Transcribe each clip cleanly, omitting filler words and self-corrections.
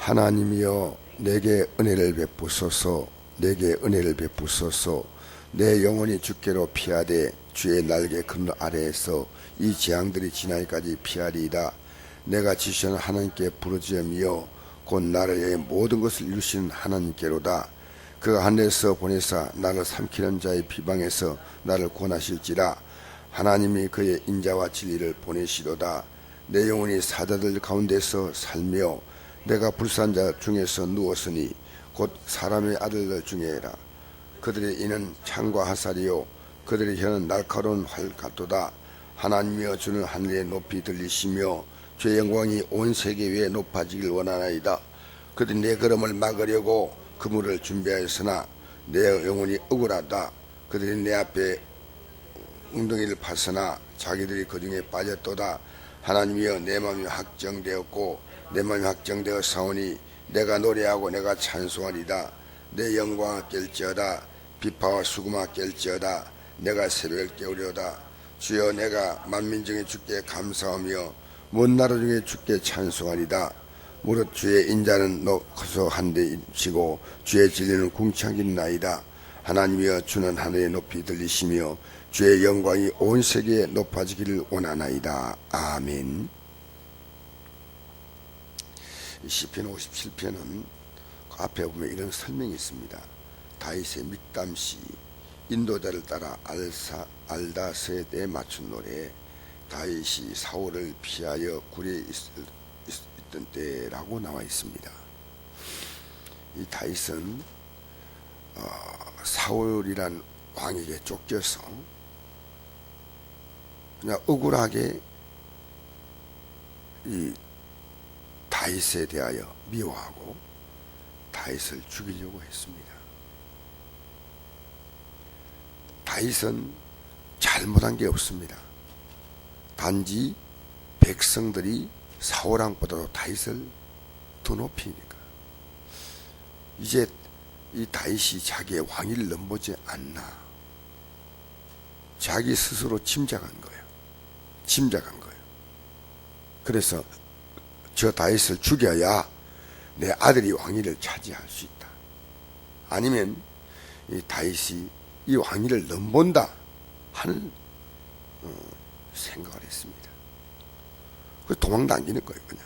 하나님이여 내게 은혜를 베푸소서. 내게 은혜를 베푸소서. 내 영혼이 주께로 피하되 주의 날개 그늘 아래에서 이 재앙들이 지나기까지 피하리이다. 내가 지시는 하나님께 부르짖으며 곧 나를 위해 모든 것을 이루시는 하나님께로다. 그가 하늘에서 보내사 나를 삼키는 자의 비방에서 나를 구원하실지라. 하나님이 그의 인자와 진리를 보내시도다. 내 영혼이 사자들 가운데서 살며 내가 불쌍한 자 중에서 누웠으니 곧 사람의 아들들 중에라. 그들의 이는 창과 화살이요 그들의 혀는 날카로운 활 같도다. 하나님이여 주는 하늘에 높이 들리시며 주의 영광이 온 세계 위에 높아지길 원하나이다. 그들이 내 걸음을 막으려고 그물을 준비하였으나 내 영혼이 억울하다. 그들이 내 앞에 웅덩이를 파서나 자기들이 그 중에 빠졌도다. 하나님이여 내 마음이 확정되었고 내 마음이 확정되어 사오니 내가 노래하고 내가 찬송하리다. 내 영광아 깰지어다. 비파와 수금아 깰지어다. 내가 새벽을 깨우려다. 주여 내가 만민 중에 주께 감사하며 먼 나라 중에 주께 찬송하리다. 무릇 주의 인자는 높아서 한데 치고 주의 진리는 궁창긴 나이다. 하나님이여 주는 하늘에 높이 들리시며 주의 영광이 온 세계에 높아지기를 원하나이다. 아멘. 시편 57편은 그 앞에 보면 이런 설명이 있습니다. 다윗의 믹담시, 인도자를 따라 알다스에 맞춘 노래. 다윗이 사울을 피하여 굴에 있던 때라고 나와 있습니다. 이 다윗은 사울이란 왕에게 쫓겨서 그냥 억울하게 이 다윗에 대하여 미워하고 다윗을 죽이려고 했습니다. 다윗은 잘못한 게 없습니다. 단지 백성들이 사울왕보다도 다윗을 더 높이니까. 이제 이 다윗이 자기의 왕위를 넘보지 않나. 자기 스스로 짐작한 거예요. 짐작한 거예요. 그래서 저 다윗을 죽여야 내 아들이 왕위를 차지할 수 있다. 아니면 이 다윗이 이 왕위를 넘본다 하는 생각을 했습니다. 그 도망다니는 거예요. 그냥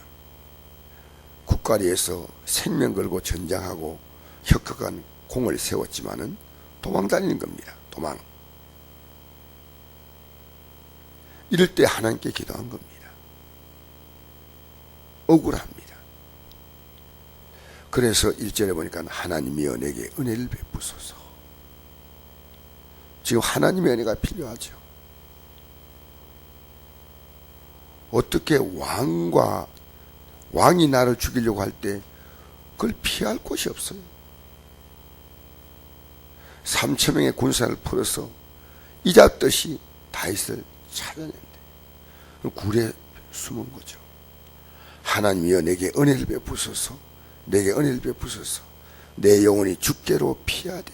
국가리에서 생명 걸고 전장하고 혁혁한 공을 세웠지만은 도망다니는 겁니다. 도망. 이럴 때 하나님께 기도한 겁니다. 억울합니다. 그래서 1절에 보니까 하나님이여 내게 은혜를 베푸소서. 지금 하나님의 은혜가 필요하죠. 어떻게 왕이 나를 죽이려고 할 때 그걸 피할 곳이 없어요. 3,000명의 군사를 풀어서 이잡듯이 다윗을 찾아낸대. 굴에 숨은 거죠. 하나님이여 내게 은혜를 베푸소서. 내게 은혜를 베푸소서. 내 영혼이 주께로 피하되.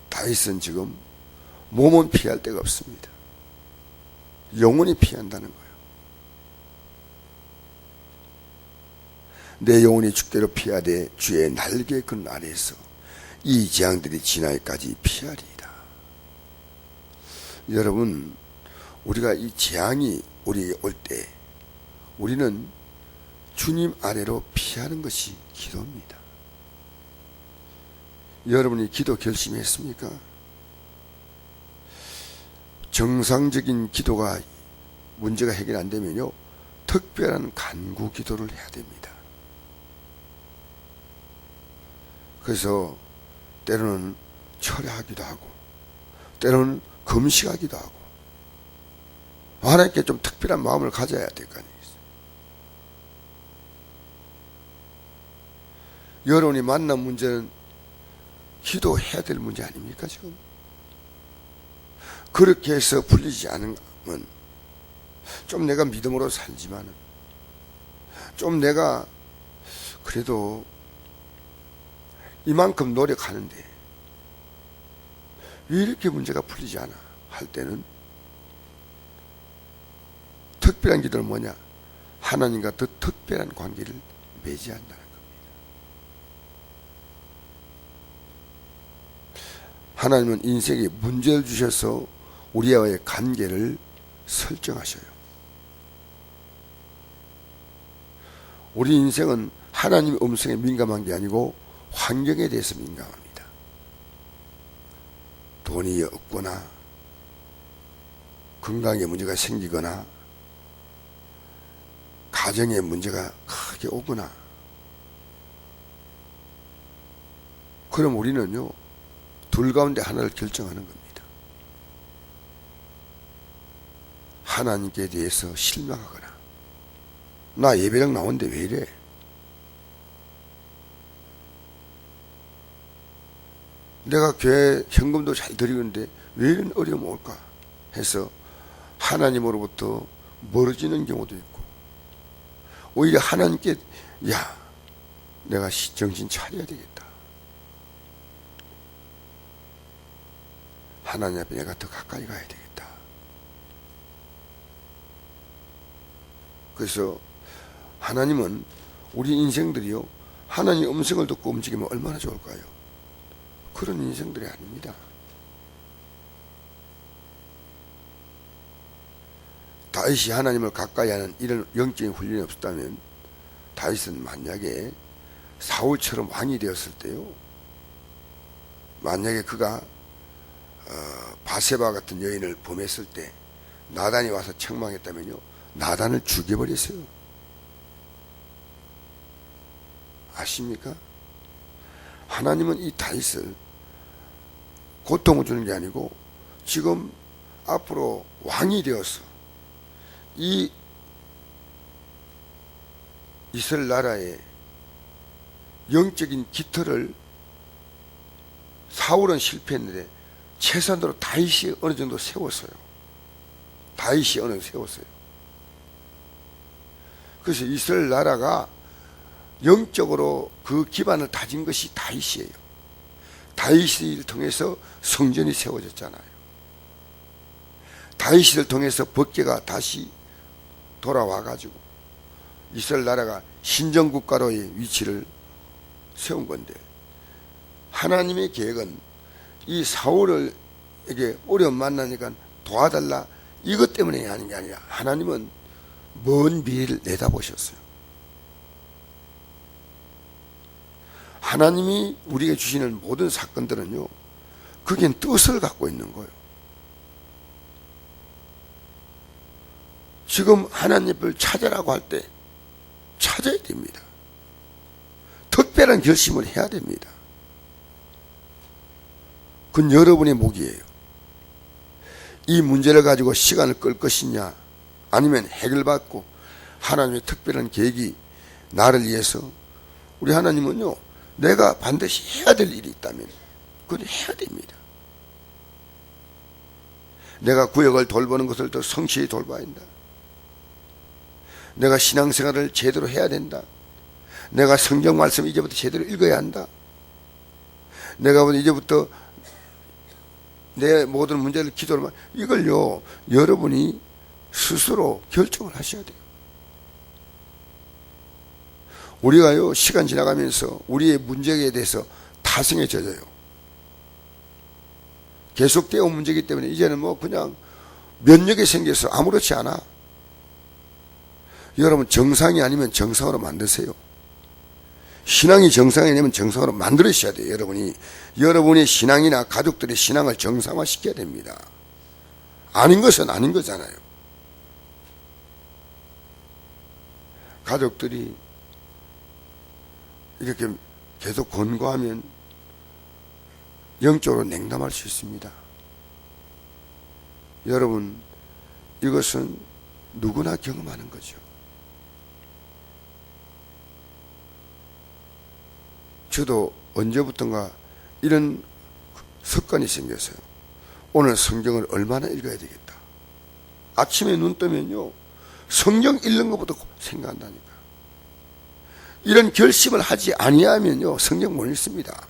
다윗은 지금 몸은 피할 데가 없습니다. 영혼이 피한다는 거예요. 내 영혼이 주께로 피하되 주의 날개 그늘 아래에서 이 재앙들이 지나기까지 피하리이다. 여러분, 우리가 이 재앙이 우리에게 올 때 우리는 주님 아래로 피하는 것이 기도입니다. 여러분이 기도 결심했습니까? 정상적인 기도가 문제가 해결 안 되면요, 특별한 간구 기도를 해야 됩니다. 그래서 때로는 철회하기도 하고 때로는 금식하기도 하고 하나님께 좀 특별한 마음을 가져야 될 거 아니에요. 여러분이 만난 문제는 기도해야 될 문제 아닙니까 지금? 그렇게 해서 풀리지 않으면 좀 내가 믿음으로 살지만은 좀 내가 그래도 이만큼 노력하는데 왜 이렇게 문제가 풀리지 않아 할 때는 특별한 기도는 뭐냐? 하나님과 더 특별한 관계를 맺어야 한다는 겁니다. 하나님은 인생에 문제를 주셔서 우리와의 관계를 설정하셔요. 우리 인생은 하나님의 음성에 민감한 게 아니고 환경에 대해서 민감합니다. 돈이 없거나 건강에 문제가 생기거나 가정에 문제가 크게 오거나, 그럼 우리는요 둘 가운데 하나를 결정하는 겁니다. 하나님께 대해서 실망하거나, 나 예배당 나오는데 왜 이래? 내가 교회 현금도 잘 드리는데 왜 이런 어려움 올까 해서 하나님으로부터 멀어지는 경우도 있고, 오히려 하나님께 야 내가 정신 차려야 되겠다, 하나님 앞에 내가 더 가까이 가야 되겠다. 그래서 하나님은 우리 인생들이요 하나님의 음성을 듣고 움직이면 얼마나 좋을까요? 그런 인생들이 아닙니다. 다윗이 하나님을 가까이 하는 이런 영적인 훈련이 없었다면 다윗은 만약에 사울처럼 왕이 되었을 때요, 만약에 그가 바세바 같은 여인을 범했을 때 나단이 와서 책망했다면요 나단을 죽여버렸어요. 아십니까? 하나님은 이 다윗을 고통을 주는 게 아니고 지금 앞으로 왕이 되어서 이 이스라엘 나라의 영적인 깃털을, 사울은 실패했는데 최선으로 다윗이 어느 정도 세웠어요. 다윗이 어느 정도 세웠어요. 그래서 이스라엘 나라가 영적으로 그 기반을 다진 것이 다윗이에요. 다윗을 통해서 성전이 세워졌잖아요. 다윗을 통해서 법궤가 다시 돌아와가지고 이스라엘 나라가 신정국가로의 위치를 세운 건데, 하나님의 계획은 이 사울에게 어려움 만나니까 도와달라 이것 때문에 하는 게 아니라 하나님은 먼 미래를 내다보셨어요. 하나님이 우리에게 주시는 모든 사건들은요 그게 뜻을 갖고 있는 거예요. 지금 하나님을 찾으라고 할 때 찾아야 됩니다. 특별한 결심을 해야 됩니다. 그건 여러분의 몫이에요. 이 문제를 가지고 시간을 끌 것이냐, 아니면 해결받고 하나님의 특별한 계획이 나를 위해서, 우리 하나님은요 내가 반드시 해야 될 일이 있다면 그건 해야 됩니다. 내가 구역을 돌보는 것을 더 성실히 돌봐야 한다. 내가 신앙생활을 제대로 해야 된다. 내가 성경 말씀을 이제부터 제대로 읽어야 한다. 내가 이제부터 내 모든 문제를 기도를, 이걸요 여러분이 스스로 결정을 하셔야 돼요. 우리가요 시간 지나가면서 우리의 문제에 대해서 타성에 젖어요. 계속되어 온 문제이기 때문에 이제는 뭐 그냥 면역이 생겨서 아무렇지 않아. 여러분 정상이 아니면 정상으로 만드세요. 신앙이 정상이 아니면 정상으로 만들으셔야 돼요. 여러분의 신앙이나 가족들의 신앙을 정상화 시켜야 됩니다. 아닌 것은 아닌 거잖아요. 가족들이 이렇게 계속 권고하면 영적으로 냉담할 수 있습니다. 여러분, 이것은 누구나 경험하는 거죠. 저도 언제부턴가 이런 습관이 생겼어요. 오늘 성경을 얼마나 읽어야 되겠다. 아침에 눈 뜨면요 성경 읽는 것부터 생각한다니까. 이런 결심을 하지 아니하면요 성경 못 읽습니다.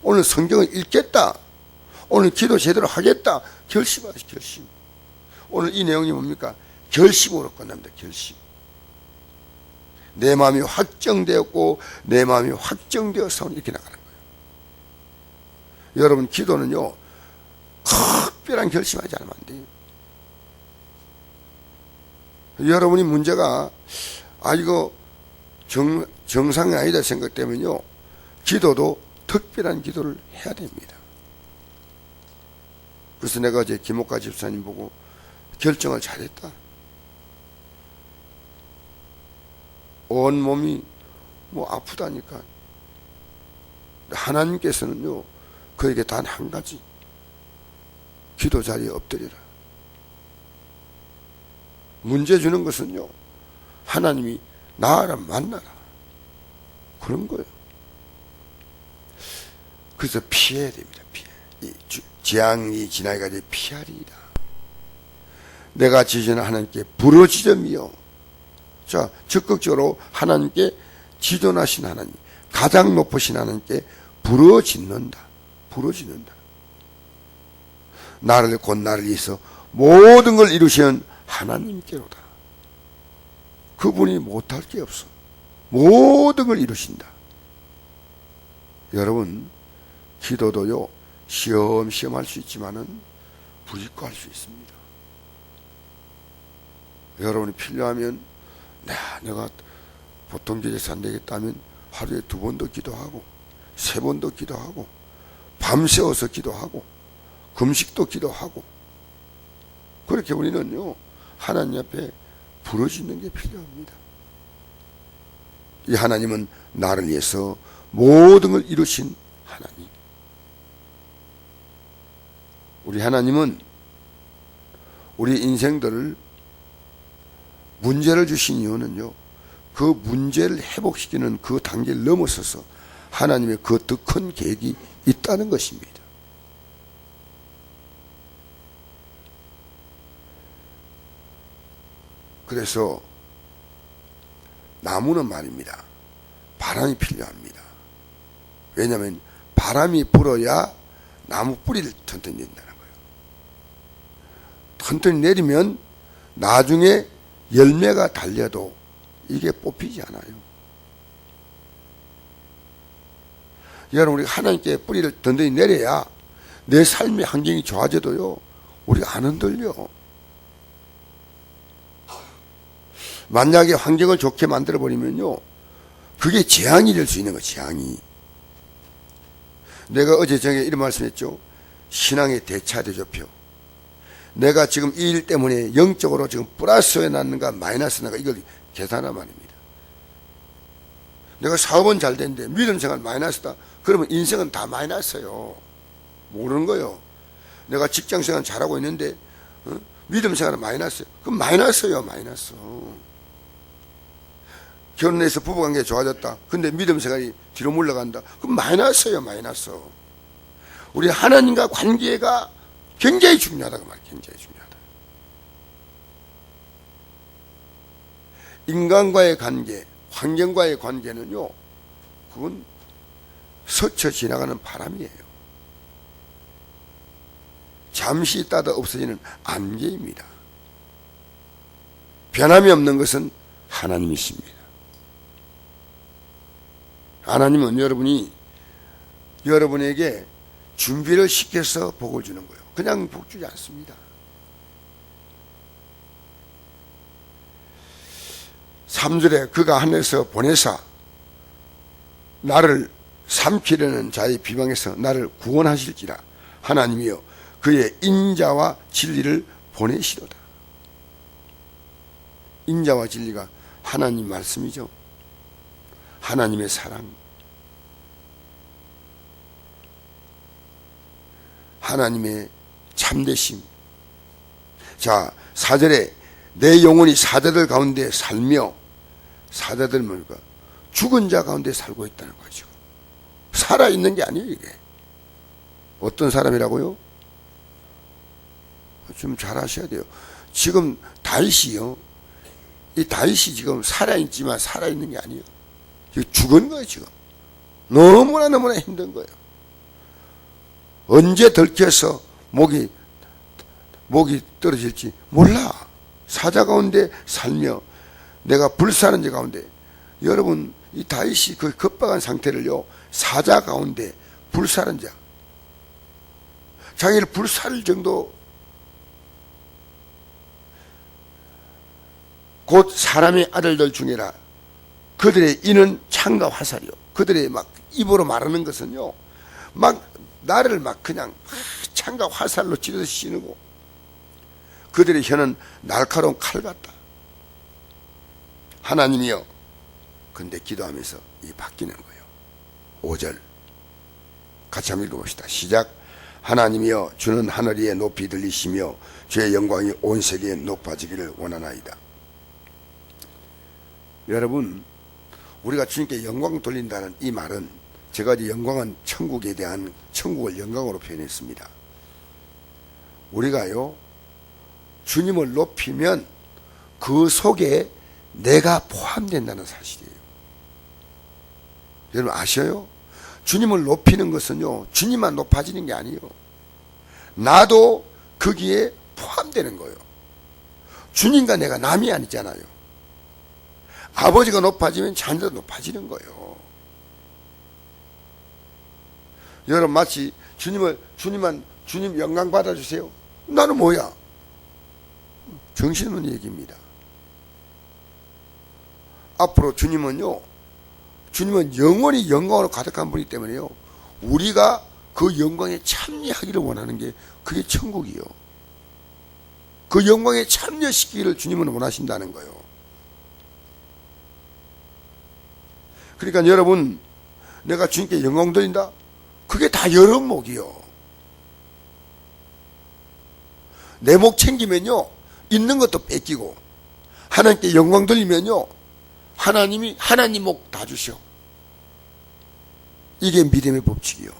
오늘 성경을 읽겠다, 오늘 기도 제대로 하겠다, 결심하시 결심. 오늘 이 내용이 뭡니까? 결심으로 끝납니다. 결심. 내 마음이 확정되었고 내 마음이 확정되어서 이렇게 나가는 거예요. 여러분, 기도는요 특별한 결심하지 않으면 안 돼요. 여러분이 문제가 이거 정상이 아니다 생각되면요 기도도 특별한 기도를 해야 됩니다. 그래서 내가 어제 김옥가 집사님 보고 결정을 잘했다. 온몸이 아프다니까. 하나님께서는요 그에게 단 한 가지, 기도 자리에 엎드리라. 문제 주는 것은요 하나님이 나아라 만나라 그런 거예요. 그래서 피해야 됩니다. 재앙이 지나가지 피하리이다. 내가 지시는 하나님께 부르짖음이요. 자, 적극적으로 하나님께 지존하신 하나님, 가장 높으신 하나님께 부르짖는다. 나를 곧 나를 위해서 모든 걸 이루시는 하나님께로다. 그분이 못할 게 없어. 모든 걸 이루신다. 여러분, 기도도요 시험시험 할 수 있지만은 부짓고 할 수 있습니다. 여러분이 필요하면 내가 보통 기도해서 안 되겠다면 하루에 2번도 기도하고 3번도 기도하고 밤새워서 기도하고 금식도 기도하고, 그렇게 우리는요 하나님 앞에 부르짖는 게 필요합니다. 이 하나님은 나를 위해서 모든 걸 이루신 하나님. 우리 하나님은 우리 인생들을 문제를 주신 이유는요 그 문제를 회복시키는 그 단계를 넘어서서 하나님의 그 더 큰 계획이 있다는 것입니다. 그래서 나무는 말입니다, 바람이 필요합니다. 왜냐하면 바람이 불어야 나무 뿌리를 튼튼히 낸다는 거예요. 튼튼히 내리면 나중에 열매가 달려도 이게 뽑히지 않아요. 여러분, 우리가 하나님께 뿌리를 든든히 내려야 내 삶의 환경이 좋아져도요 우리가 안 흔들려. 만약에 환경을 좋게 만들어버리면요 그게 재앙이 될 수 있는 거예요. 재앙이. 내가 어제 저녁에 이런 말씀했죠. 신앙의 대차대조표. 내가 지금 이 일 때문에 영적으로 지금 플러스에 났는가 마이너스에 났는가 이걸 계산하란 말입니다. 내가 사업은 잘 되는데 믿음 생활 마이너스다. 그러면 인생은 다 마이너스예요. 모르는 거예요. 내가 직장 생활 잘하고 있는데 믿음 생활은 마이너스예요. 그럼 마이너스예요. 마이너스. 결혼해서 부부관계가 좋아졌다. 근데 믿음 생활이 뒤로 물러간다. 그럼 마이너스예요. 마이너스. 우리 하나님과 관계가 굉장히 중요하다고 말이에요. 굉장히 중요하다. 인간과의 관계, 환경과의 관계는요 그건 스쳐 지나가는 바람이에요. 잠시 있다가 없어지는 안개입니다. 변함이 없는 것은 하나님이십니다. 하나님은 여러분에게 준비를 시켜서 복을 주는 거예요. 그냥 복 주지 않습니다. 3절에 그가 하늘에서 보내사 나를 삼키려는 자의 비방에서 나를 구원하실지라. 하나님이여 그의 인자와 진리를 보내시도다. 인자와 진리가 하나님 말씀이죠. 하나님의 사랑, 하나님의 참되심. 자, 4절에 내 영혼이 사자들 가운데 살며, 사자들 뭘까? 죽은 자 가운데 살고 있다는 거죠. 살아있는 게 아니에요. 이게 어떤 사람이라고요? 좀 잘 아셔야 돼요. 지금 다윗이요, 이 다윗이 지금 살아있지만 살아있는 게 아니에요. 죽은 거예요. 지금 너무나 힘든 거예요. 언제 들켜서 목이 떨어질지 몰라. 사자 가운데 살며 내가 불사는 자 가운데 여러분, 이 다윗이 그 급박한 상태를요, 사자 가운데 불사른 자, 자기를 불살 정도, 곧 사람의 아들들 중에라 그들의 이는 창과 화살이요. 그들의 막 입으로 말하는 것은요, 막 나를 막 그냥 창과 화살로 찌르듯이 찌르고, 그들의 혀는 날카로운 칼 같다. 하나님이여. 근데 기도하면서 이 바뀌는 거예요. 5절 같이 한번 읽어봅시다. 시작. 하나님이여, 주는 하늘 위에 높이 들리시며 주의 영광이 온 세계에 높아지기를 원하나이다. 여러분, 우리가 주님께 영광 돌린다는 이 말은, 제가 이제 영광은 천국에 대한, 천국을 영광으로 표현했습니다. 우리가요, 주님을 높이면 그 속에 내가 포함된다는 사실이에요. 여러분 아셔요? 주님을 높이는 것은요, 주님만 높아지는 게 아니에요. 나도 거기에 포함되는 거예요. 주님과 내가 남이 아니잖아요. 아버지가 높아지면 자녀도 높아지는 거예요. 여러분 마치 주님 영광 받아주세요. 나는 뭐야? 정신없는 얘기입니다. 앞으로 주님은 영원히 영광으로 가득한 분이기 때문에요, 우리가 그 영광에 참여하기를 원하는 게 그게 천국이요. 그 영광에 참여시키기를 주님은 원하신다는 거예요. 그러니까 여러분, 내가 주님께 영광 돌린다? 그게 다 여러 목이요. 내 목 챙기면요, 있는 것도 뺏기고, 하나님께 영광 돌리면요, 하나님이 하나님 목 다 주셔. 이게 믿음의 법칙이요.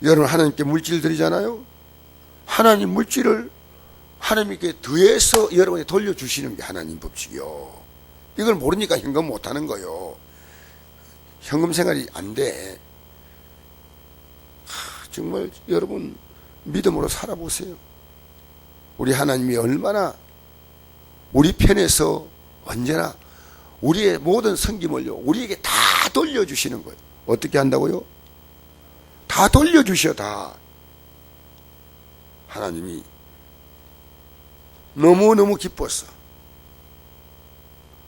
여러분 하나님께 물질 드리잖아요. 하나님 물질을 하나님께 더해서 여러분이 돌려주시는 게 하나님 법칙이요. 이걸 모르니까 현금 못하는 거요. 현금 생활이 안 돼. 정말 여러분 믿음으로 살아보세요. 우리 하나님이 얼마나 우리 편에서 언제나 우리의 모든 섬김을요, 우리에게 다 돌려주시는 거예요. 어떻게 한다고요? 다 돌려주셔. 다. 하나님이 너무너무 기뻤어.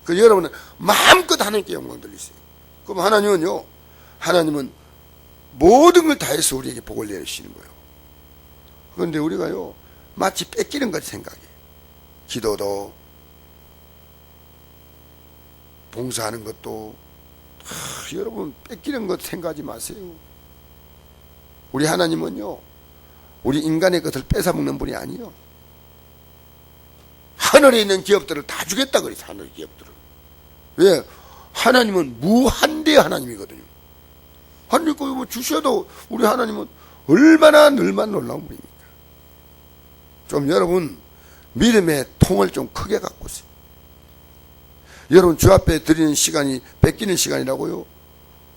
그 여러분은 마음껏 하나님께 영광 돌리세요. 그럼 하나님은 모든 걸 다해서 우리에게 복을 내리시는 거예요. 그런데 우리가요, 마치 뺏기는 것 생각해. 기도도, 봉사하는 것도, 여러분 뺏기는 것 생각하지 마세요. 우리 하나님은요, 우리 인간의 것을 뺏어먹는 분이 아니에요. 하늘에 있는 기업들을 다 주겠다 그래서, 하늘 기업들을. 왜? 하나님은 무한대 하나님이거든요. 하나님 거 뭐 주셔도 우리 하나님은 얼마나 놀라운 분입니까? 좀 여러분 믿음의 통을 좀 크게 갖고 있어요. 여러분 주 앞에 드리는 시간이 뺏기는 시간이라고요?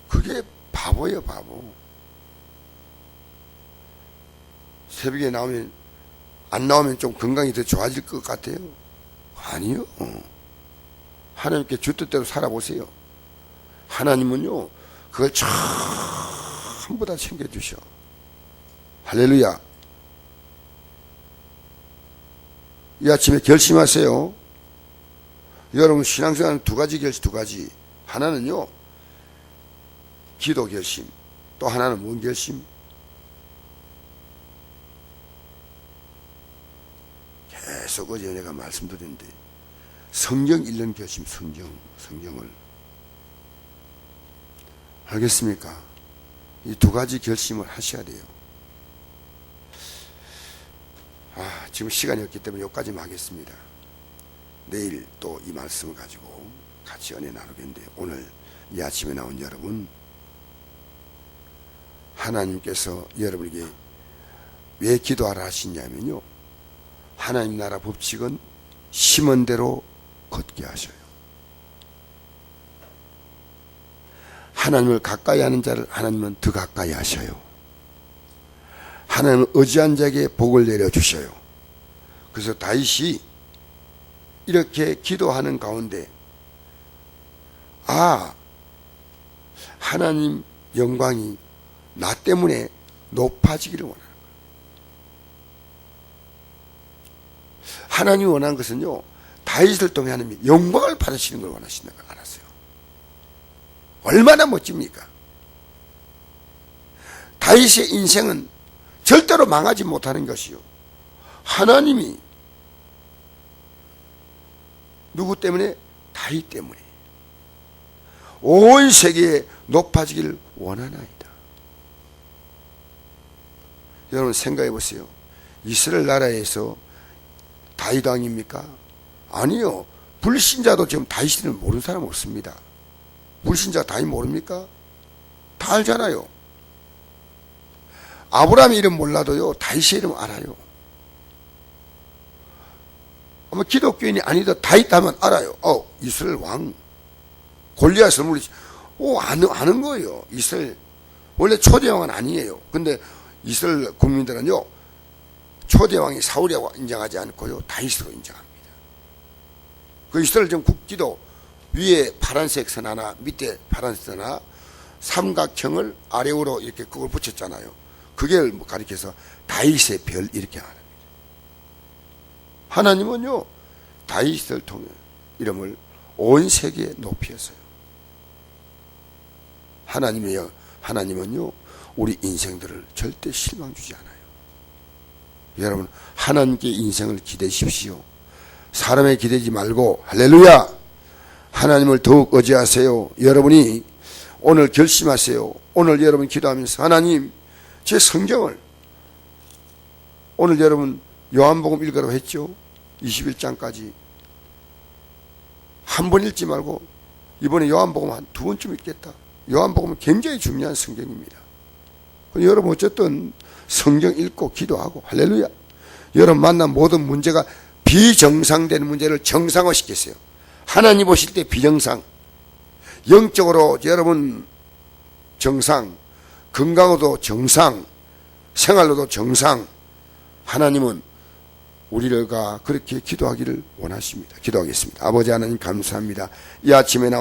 그게 바보예요, 바보. 새벽에 안 나오면 좀 건강이 더 좋아질 것 같아요? 아니요. 하나님께 주 뜻대로 살아보세요. 하나님은요, 그걸 전부 다 챙겨주셔. 할렐루야. 이 아침에 결심하세요. 여러분 신앙생활은 두 가지. 하나는요, 기도 결심. 또 하나는 뭔 결심? 계속 어제 내가 말씀드렸는데, 성경 읽는 결심. 성경을. 알겠습니까? 이 두 가지 결심을 하셔야 돼요. 지금 시간이 없기 때문에 여기까지만 하겠습니다. 내일 또 이 말씀을 가지고 같이 은혜 나누겠는데, 오늘 이 아침에 나온 여러분, 하나님께서 여러분에게 왜 기도하라 하시냐면요, 하나님 나라 법칙은 심은 대로 걷게 하셔요. 하나님을 가까이 하는 자를 하나님은 더 가까이 하셔요. 하나님은 의지한 자에게 복을 내려주셔요. 그래서 다윗이 이렇게 기도하는 가운데 하나님 영광이 나 때문에 높아지기를 원하는 거예요. 하나님이 원하는 것은요, 다윗을 통해 하나님이 영광을 받으시는 걸 원하시는 걸 알았어요. 얼마나 멋집니까? 다윗의 인생은 절대로 망하지 못하는 것이요, 하나님이 누구 때문에? 다윗 때문에 온 세계에 높아지기를 원하나이다. 여러분 생각해 보세요. 이스라엘 나라에서 다윗 왕입니까? 아니요. 불신자도 지금 다윗을 모르는 사람 없습니다. 불신자 다윗 모릅니까? 다 알잖아요. 아브라함의 이름 몰라도요, 다윗의 이름 알아요. 아마 기독교인이 아니더 다윗 하면 알아요. 이스라엘 왕 골리앗을 물리치. 아는 거예요. 이스라엘 원래 초대왕은 아니에요. 근데 이스라엘 국민들은요, 초대왕이 사울이라고 인정하지 않고요, 다윗으로 인정합니다. 그 이스라엘 지금 국기도 위에 파란색 선 하나, 밑에 파란색 선 하나, 삼각형을 아래로 이렇게 그걸 붙였잖아요. 그걸 가리켜서 다윗의 별 이렇게 하는 겁니다. 하나님은요, 다윗을 통해 이름을 온 세계에 높였어요. 하나님은요, 우리 인생들을 절대 실망 주지 않아요. 여러분, 하나님께 인생을 기대십시오. 사람에 기대지 말고, 할렐루야! 하나님을 더욱 의지하세요. 여러분이 오늘 결심하세요. 오늘 여러분 기도하면서, 하나님, 제 성경을, 오늘 여러분 요한복음 읽으라고 했죠? 21장까지. 한 번 읽지 말고, 이번에 요한복음 한 두 번쯤 읽겠다. 요한복음은 굉장히 중요한 성경입니다. 여러분 어쨌든 성경 읽고 기도하고, 할렐루야. 여러분 만난 모든 문제가 비정상되는 문제를 정상화시켰어요. 하나님 보실 때 비정상, 영적으로 여러분 정상, 건강으로도 정상, 생활로도 정상. 하나님은 우리가 그렇게 기도하기를 원하십니다. 기도하겠습니다. 아버지 하나님 감사합니다. 이 아침에 나와